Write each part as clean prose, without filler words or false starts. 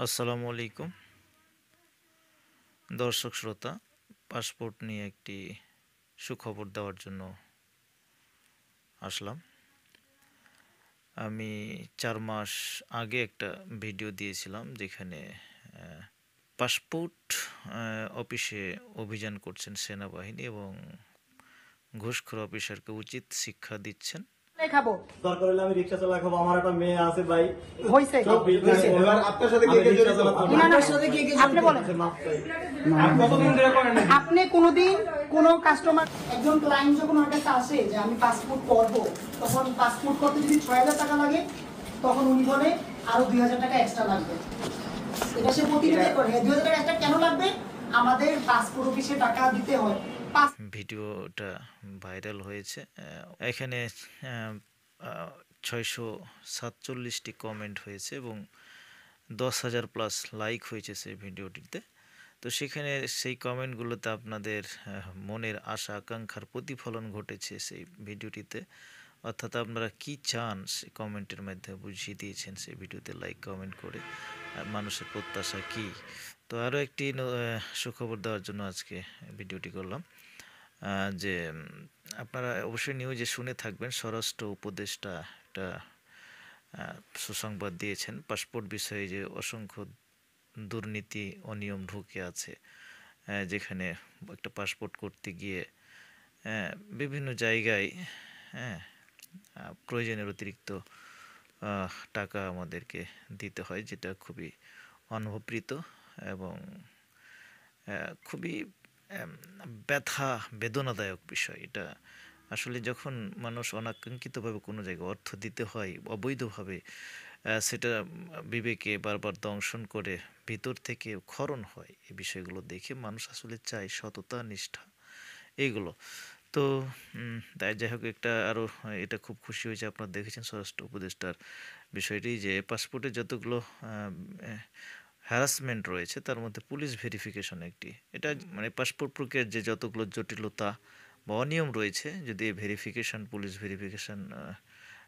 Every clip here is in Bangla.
আসসালামু আলাইকুম দর্শক শ্রোতা, পাসপোর্ট নিয়ে একটি সুখবর দেওয়ার জন্য আসলাম। আমি ৪ মাস আগে একটা ভিডিও দিয়েছিলাম যেখানে পাসপোর্ট অফিসে অভিযান করছেন সেনাবাহিনী এবং ঘুষখোর অফিসারকে উচিত শিক্ষা দিচ্ছেন। খাবো দরকার হলে আমি রিকশা চালা খাবো। আমার একটা মেয়ে আছে ভাই, হইছে এবার আপনার সাথে কে কে জড়িত? আপনি বলেন, আপনি কোনোদিন কোন কাস্টমার একজন ক্লায়েন্ট যখন আমার কাছে আসে যে আমি পাসপোর্ট করবো, তখন পাসপোর্ট করতে যদি ৬,০০০ টাকা লাগে, তখন উনি বলে আরো ২,০০০ টাকা এক্সট্রা লাগবে। এটা সে প্রতিনিধি করে ২,০০০ টাকা এক্সট্রা কেন লাগবে? আমাদের পাসপোর্ট অফিসে টাকা দিতে হয়। ভিডিওটা ভাইরাল হয়েছে। এখানে ৬৪৭টি কমেন্ট হয়েছে এবং ১০,০০০ প্লাস লাইক হয়েছে সেই ভিডিওটিতে। তো সেখানে সেই কমেন্টগুলোতে আপনাদের মনের আশা আকাঙ্ক্ষার প্রতিফলন ঘটেছে সেই ভিডিওটিতে। অর্থাৎ আপনারা কি চান সেই কমেন্টের মাধ্যমে বুঝিয়ে দিয়েছেন সেই ভিডিওতে লাইক কমেন্ট করে। মানুষের প্রত্যাশা কি। তো আরও একটি সুখবর দেওয়ার জন্য আজকে ভিডিওটি করলাম। যে আপনারা অবশ্যই নিউজে শুনে থাকবেন, স্বরাষ্ট্র উপদেষ্টা একটা সুসংবাদ দিয়েছেন পাসপোর্ট বিষয়ে যে অসংখ্য দুর্নীতি অনিয়ম ঢুকে আছে, যেখানে একটা পাসপোর্ট করতে গিয়ে বিভিন্ন জায়গায় প্রয়োজনের অতিরিক্ত টাকা আমাদেরকে দিতে হয়, যেটা খুবই অনুভবপ্রীত এবং খুবই ব্যথা বেদনাদায়ক বিষয়। এটা আসলে যখন মানুষ অনাকাঙ্ক্ষিতভাবে কোনো জায়গায় অর্থ দিতে হয় অবৈধভাবে, সেটা বিবেকে বারবার দংশন করে ভিতর থেকে ক্ষরণ হয়। এই বিষয়গুলো দেখে মানুষ আসলে চায় সততা নিষ্ঠা এইগুলো। তো তাই যাই হোক, একটা আরও এটা খুব খুশি হয়েছে, আপনারা দেখেছেন স্বরাষ্ট্র উপদেষ্টার বিষয়টি যে পাসপোর্টে যতগুলো হ্যারাসমেন্ট রয়েছে তার মধ্যে পুলিশ ভেরিফিকেশন একটি। এটা মানে পাসপোর্ট প্রক্রিয়ার যে যতগুলো জটিলতা বা অনিয়ম রয়েছে, যদি ভেরিফিকেশন পুলিশ ভেরিফিকেশন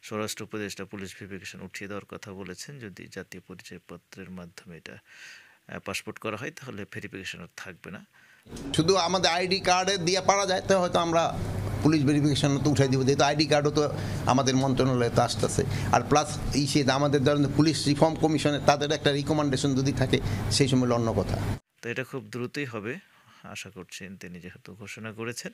স্বরাষ্ট্র উপদেষ্টা পুলিশ ভেরিফিকেশন উঠিয়ে দেওয়ার কথা বলেছেন। যদি জাতীয় পরিচয়পত্রের মাধ্যমে এটা পাসপোর্ট করা হয় তাহলে ভেরিফিকেশন আর থাকবে না। শুধু আমাদের আইডি কার্ডে দিয়ে পারা যায়, তো হয়তো আমরা পুলিশ ভেরিফিকেশন তো উঠাই দিব, যেহেতু আইডি কার্ডও তো আমাদের মন্ত্রণালয়ে তো আসতেছে। আর প্লাস আমাদের ধরেন পুলিশ রিফর্ম কমিশনের তাদের একটা রিকমেন্ডেশন যদি থাকে সেই সময় অন্য কথা। তো এটা খুব দ্রুতই হবে আশা করছেন তিনি, যেহেতু ঘোষণা করেছেন।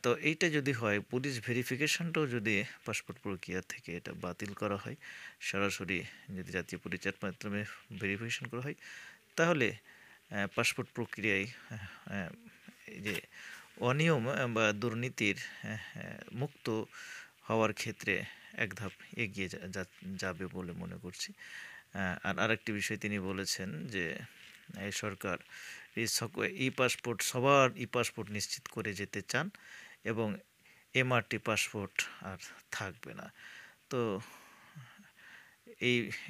তো এইটা যদি হয়, পুলিশ ভেরিফিকেশনটাও যদি পাসপোর্ট প্রক্রিয়া থেকে এটা বাতিল করা হয়, সরাসরি যদি জাতীয় পরিচয়ের মাধ্যমে ভেরিফিকেশন করা হয়, তাহলে পাসপোর্ট প্রক্রিয়ায় এই যে অনিয়ম বা দুর্নীতির মুক্ত হওয়ার ক্ষেত্রে এক ধাপ এগিয়ে যাবে বলে মনে করছি। আর আরেকটি বিষয় তিনি বলেছেন যে এই সরকার ই পাসপোর্ট সবার ই পাসপোর্ট নিশ্চিত করে যেতে চান এবং এমআরটি পাসপোর্ট আর থাকবে না। তো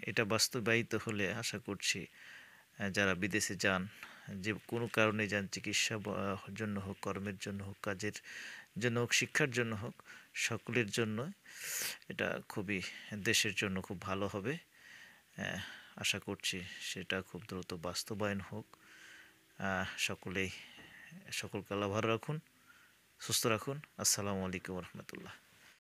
এটা বাস্তবায়িত হলে আশা করছি যারা বিদেশে যান, যে কোনো কারণে যান, চিকিৎসা জন্য হোক, কর্মের জন্য হোক, কাজের জন্য হোক, শিক্ষার জন্য হোক, সকলের জন্য এটা খুবই দেশের জন্য খুব ভালো হবে। আশা করছি সেটা খুব দ্রুত বাস্তবায়ন হোক। সকলকে আল্লাহ ভালো রাখুন, সুস্থ রাখুন। আসসালামু আলাইকুম রহমতুল্লাহ।